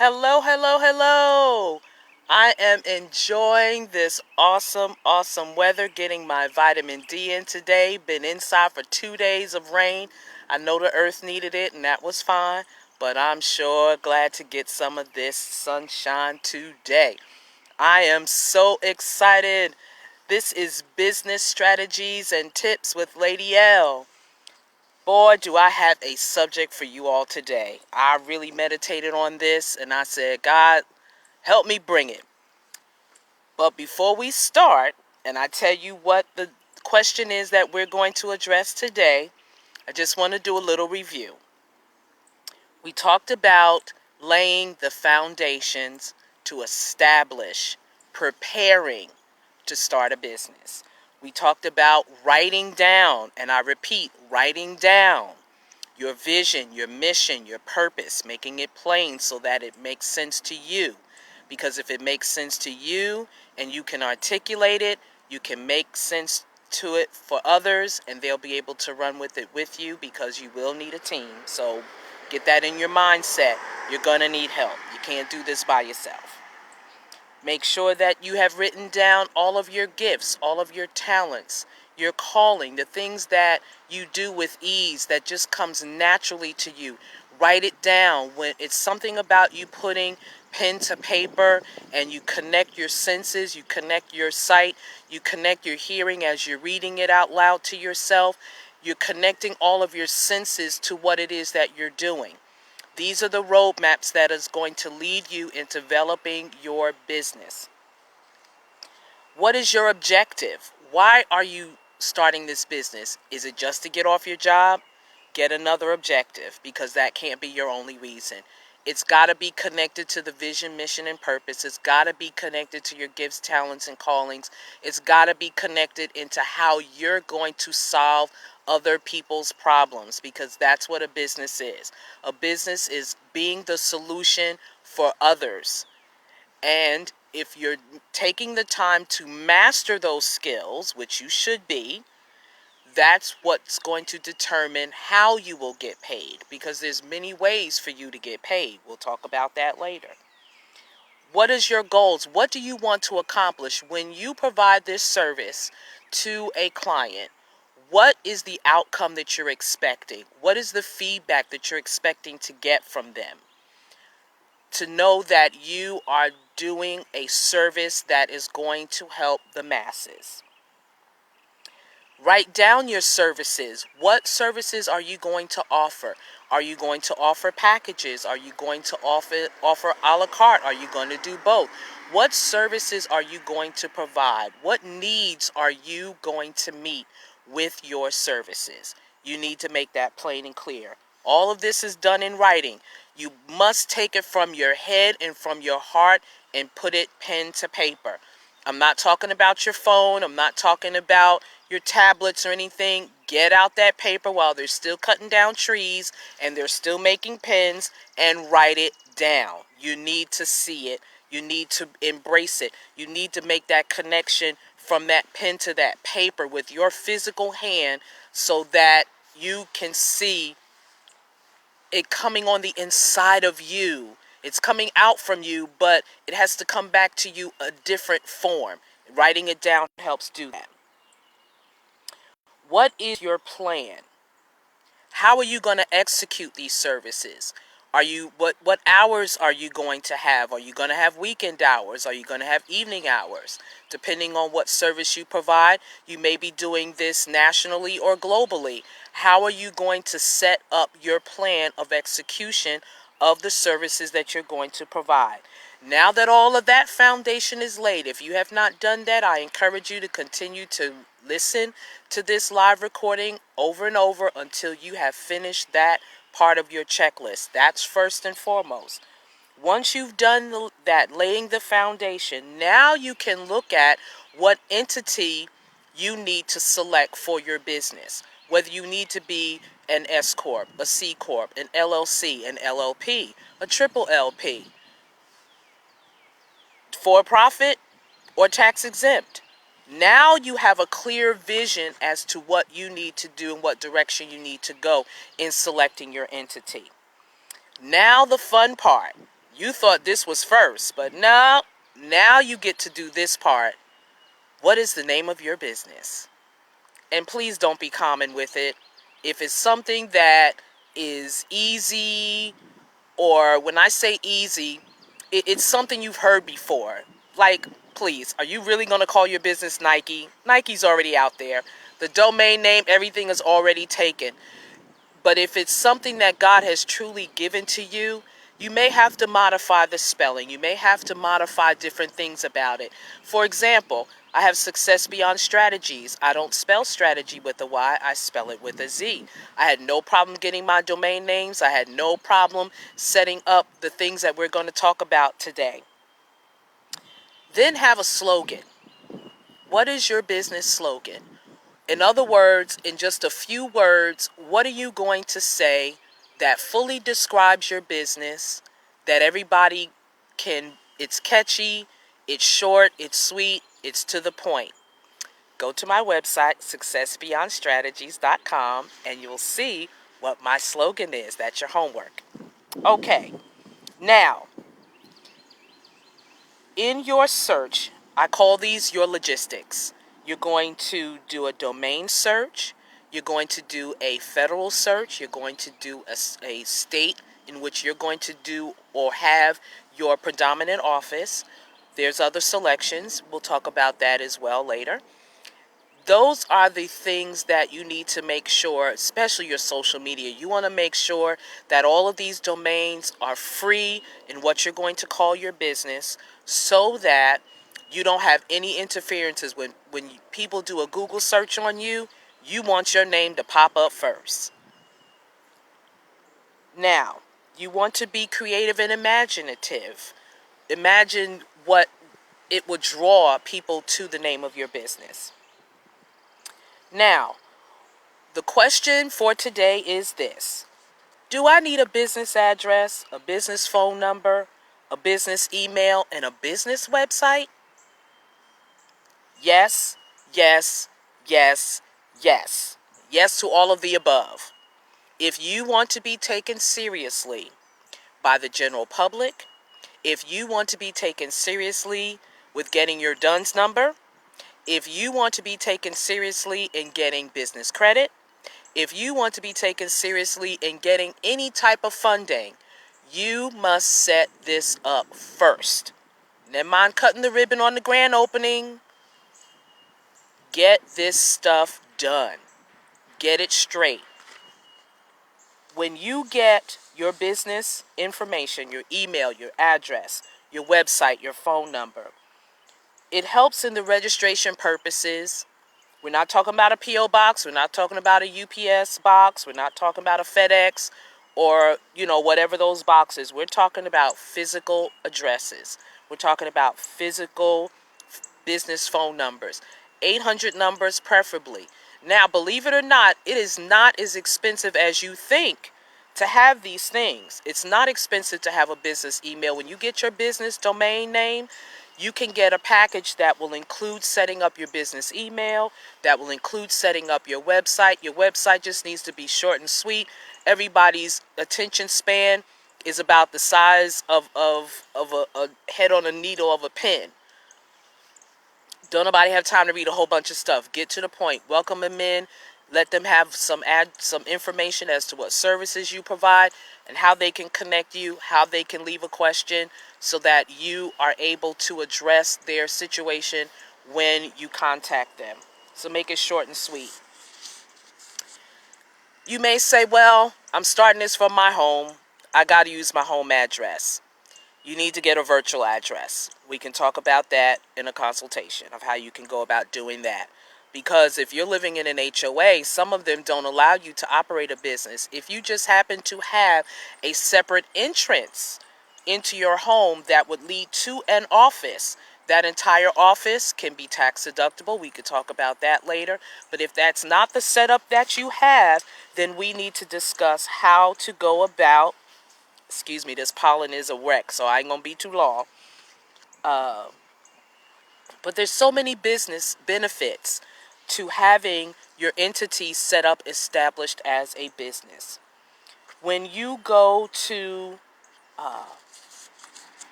Hello, hello, hello. I am enjoying this awesome weather, getting my vitamin D in today. Been inside for 2 days of rain. I know the earth needed it, and that was fine, but I'm sure glad to get some of this sunshine today. I am so excited. This is Business Strategies and Tips with Lady L. Boy, do I have a subject for you all today. I really meditated on this and I said, God, help me bring it. But before we start, and I tell you what the question is that we're going to address today, I just want to do a little review. We talked about laying the foundations to establish, preparing to start a business. We talked about writing down, and I repeat, writing down your vision, your mission, your purpose, making it plain so that it makes sense to you. Because if it makes sense to you and you can articulate it, you can make sense to it for others and they'll be able to run with it with you because you will need a team. So get that in your mindset. You're going to need help. You can't do this by yourself. Make sure that you have written down all of your gifts, all of your talents, your calling, the things that you do with ease that just comes naturally to you. Write it down. When it's something about you putting pen to paper and you connect your senses, you connect your sight, you connect your hearing as you're reading it out loud to yourself. You're connecting all of your senses to what it is that you're doing. These are the roadmaps that is going to lead you in developing your business. What is your objective? Why are you starting this business? Is it just to get off your job? Get another objective, because that can't be your only reason. It's got to be connected to the vision, mission, and purpose. It's got to be connected to your gifts, talents, and callings. It's got to be connected into how you're going to solve other people's problems, because that's what a business is. A business is being the solution for others. And if you're taking the time to master those skills, which you should be, that's what's going to determine how you will get paid, because there's many ways for you to get paid. We'll talk about that later. What is your goals? What do you want to accomplish when you provide this service to a client? What is the outcome that you're expecting? What is the feedback that you're expecting to get from them? To know that you are doing a service that is going to help the masses. Write down your services. What services are you going to offer? Are you going to offer packages? Are you going to offer a la carte? Are you going to do both? What services are you going to provide? What needs are you going to meet with your services? You need to make that plain and clear. All of this is done in writing. You must take it from your head and from your heart and put it pen to paper. I'm not talking about your phone. I'm not talking about your tablets or anything. Get out that paper while they're still cutting down trees and they're still making pens, and write it down. You need to see it. You need to embrace it. You need to make that connection from that pen to that paper with your physical hand so that you can see it coming on the inside of you. It's coming out from you, but it has to come back to you a different form. Writing it down helps do that. What is your plan? How are you going to execute these services? What hours are you going to have? Are you going to have weekend hours? Are you going to have evening hours? Depending on what service you provide, you may be doing this nationally or globally. How are you going to set up your plan of execution of the services that you're going to provide? Now that all of that foundation is laid, if you have not done that, I encourage you to continue to listen to this live recording over and over until you have finished that part of your checklist. That's first and foremost. Once you've done that, laying the foundation, now you can look at what entity you need to select for your business. Whether you need to be an S Corp, a C Corp, an LLC, an LLP, a triple LP, for profit or tax exempt. Now you have a clear vision as to what you need to do and what direction you need to go in selecting your entity. Now the fun part. You thought this was first, but no, now you get to do this part. What is the name of your business? And please don't be common with it. If it's something that is easy, or when I say easy, it's something you've heard before. Like, please, are you really going to call your business Nike? Nike's already out there. The domain name, everything is already taken. But if it's something that God has truly given to you, you may have to modify the spelling. You may have to modify different things about it. For example, I have Success Beyond Strategies. I don't spell strategy with a Y, I spell it with a Z. I had no problem getting my domain names. I had no problem setting up the things that we're going to talk about today. Then have a slogan. What is your business slogan? In other words, in just a few words, what are you going to say that fully describes your business, that everybody can, it's catchy, it's short, it's sweet, it's to the point. Go to my website, successbeyondstrategies.com, and you'll see what my slogan is. That's your homework. Okay, now, in your search, I call these your logistics. You're going to do a domain search. You're going to do a federal search. You're going to do a state in which you're going to do or have your predominant office. There's other selections. We'll talk about that as well later. Those are the things that you need to make sure, especially your social media. You want to make sure that all of these domains are free in what you're going to call your business, so that you don't have any interferences. When people do a Google search on you, you want your name to pop up first. Now, you want to be creative and imaginative. Imagine what it would draw people to the name of your business. Now, the question for today is this. Do I need a business address, a business phone number, a business email, and a business website? Yes, yes, yes, yes. Yes to all of the above. If you want to be taken seriously by the general public, if you want to be taken seriously with getting your DUNS number, if you want to be taken seriously in getting business credit, if you want to be taken seriously in getting any type of funding, you must set this up first. Never mind cutting the ribbon on the grand opening. Get this stuff done. Get it straight. When you get your business information, your email, your address, your website, your phone number, it helps in the registration purposes. We're not talking about a P.O. box. We're not talking about a UPS box. We're not talking about a FedEx or, whatever those boxes. We're talking about physical addresses. We're talking about physical business phone numbers. 800 numbers preferably. Now, believe it or not, it is not as expensive as you think to have these things. It's not expensive to have a business email. When you get your business domain name, you can get a package that will include setting up your business email, that will include setting up your website. Your website just needs to be short and sweet. Everybody's attention span is about the size of a head on a needle of a pen. Don't nobody have time to read a whole bunch of stuff. Get to the point. Welcome them in. Let them have some information as to what services you provide and how they can connect you, how they can leave a question, so that you are able to address their situation when you contact them. So make it short and sweet. You may say, well, I'm starting this from my home. I got to use my home address. You need to get a virtual address. We can talk about that in a consultation of how you can go about doing that. Because if you're living in an HOA, some of them don't allow you to operate a business. If you just happen to have a separate entrance into your home that would lead to an office, that entire office can be tax deductible. We could talk about that later. But if that's not the setup that you have, then we need to discuss how to go about. Excuse me, this pollen is a wreck, so I ain't gonna be too long. But there's so many business benefits to having your entity set up, established as a business. When you go to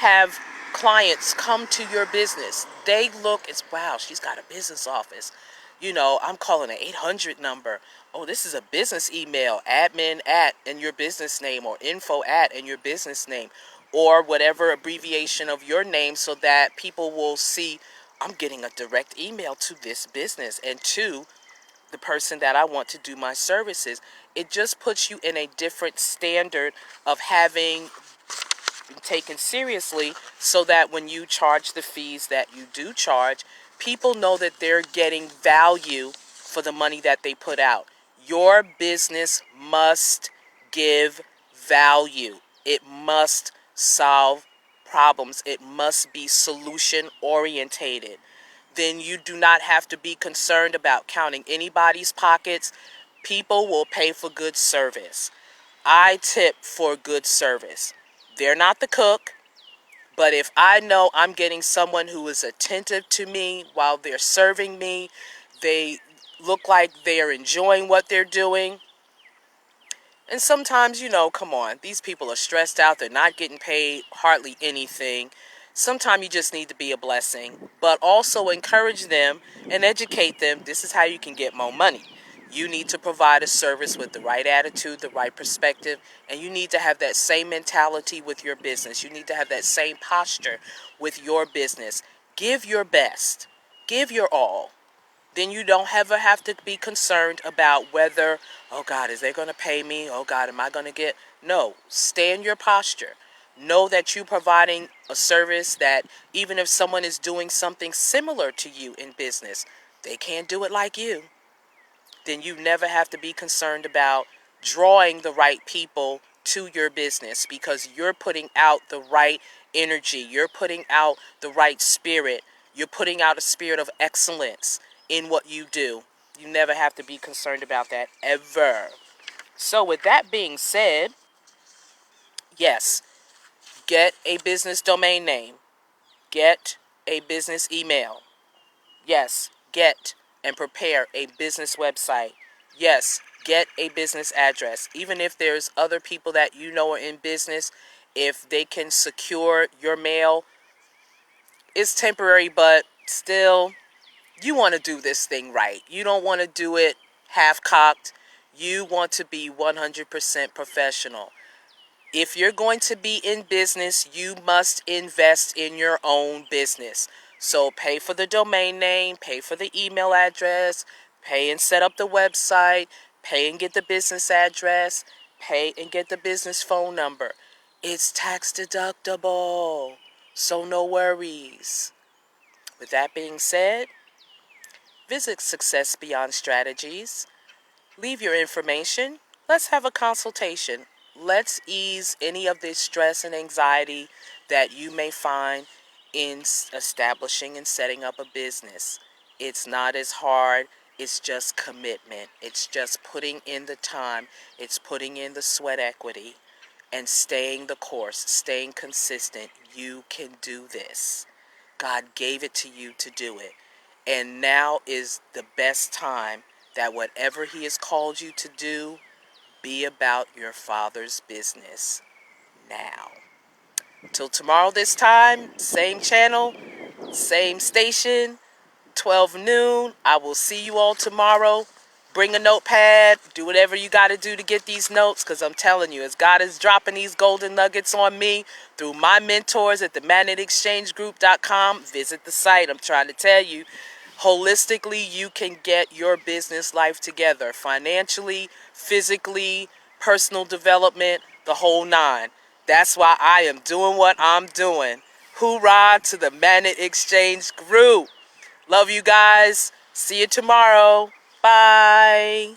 have clients come to your business. They look, it's wow, she's got a business office. You know, I'm calling an 800 number. Oh, this is a business email, admin at and your business name, or info at and your business name, or whatever abbreviation of your name, so that people will see I'm getting a direct email to this business and to the person that I want to do my services. It just puts you in a different standard of having taken seriously, so that when you charge the fees that you do charge, people know that they're getting value for the money that they put out. Your business must give value. It must solve problems. It must be solution orientated. Then you do not have to be concerned about counting anybody's pockets. People will pay for good service. I tip for good service. They're not the cook, but if I know I'm getting someone who is attentive to me while they're serving me, they look like they're enjoying what they're doing. And sometimes, you know, come on, these people are stressed out. They're not getting paid hardly anything. Sometimes you just need to be a blessing, but also encourage them and educate them. This is how you can get more money. You need to provide a service with the right attitude, the right perspective, and you need to have that same mentality with your business. You need to have that same posture with your business. Give your best. Give your all. Then you don't ever have to be concerned about whether, oh God, is they going to pay me? Oh God, am I going to get? No, stay in your posture. Know that you're providing a service that even if someone is doing something similar to you in business, they can't do it like you. Then you never have to be concerned about drawing the right people to your business, because you're putting out the right energy. You're putting out the right spirit. You're putting out a spirit of excellence in what you do. You never have to be concerned about that ever. So with that being said, yes, get a business domain name. Get a business email. Yes, get and prepare a business website. Yes, get a business address. Even if there's other people that you know are in business, if they can secure your mail, it's temporary, but still, you want to do this thing right. You don't want to do it half-cocked. You want to be 100% professional. If you're going to be in business, you must invest in your own business. So pay for the domain name, pay for the email address, pay and set up the website, pay and get the business address, pay and get the business phone number. It's tax deductible, so no worries. With that being said, visit Success Beyond Strategies. Leave your information. Let's have a consultation. Let's ease any of the stress and anxiety that you may find in establishing and setting up a business. It's not as hard. It's just commitment. It's just putting in the time. It's putting in the sweat equity and staying the course, staying consistent. You can do this. God gave it to you to do it. And now is the best time that whatever He has called you to do, be about your Father's business now. Till tomorrow this time, same channel, same station, 12 noon. I will see you all tomorrow. Bring a notepad. Do whatever you got to do to get these notes, because I'm telling you, as God is dropping these golden nuggets on me through my mentors at the magnetexchangegroup.com, visit the site. I'm trying to tell you, holistically, you can get your business life together. Financially, physically, personal development, the whole nine. That's why I am doing what I'm doing. Hoorah to the Magnet Exchange Group. Love you guys. See you tomorrow. Bye.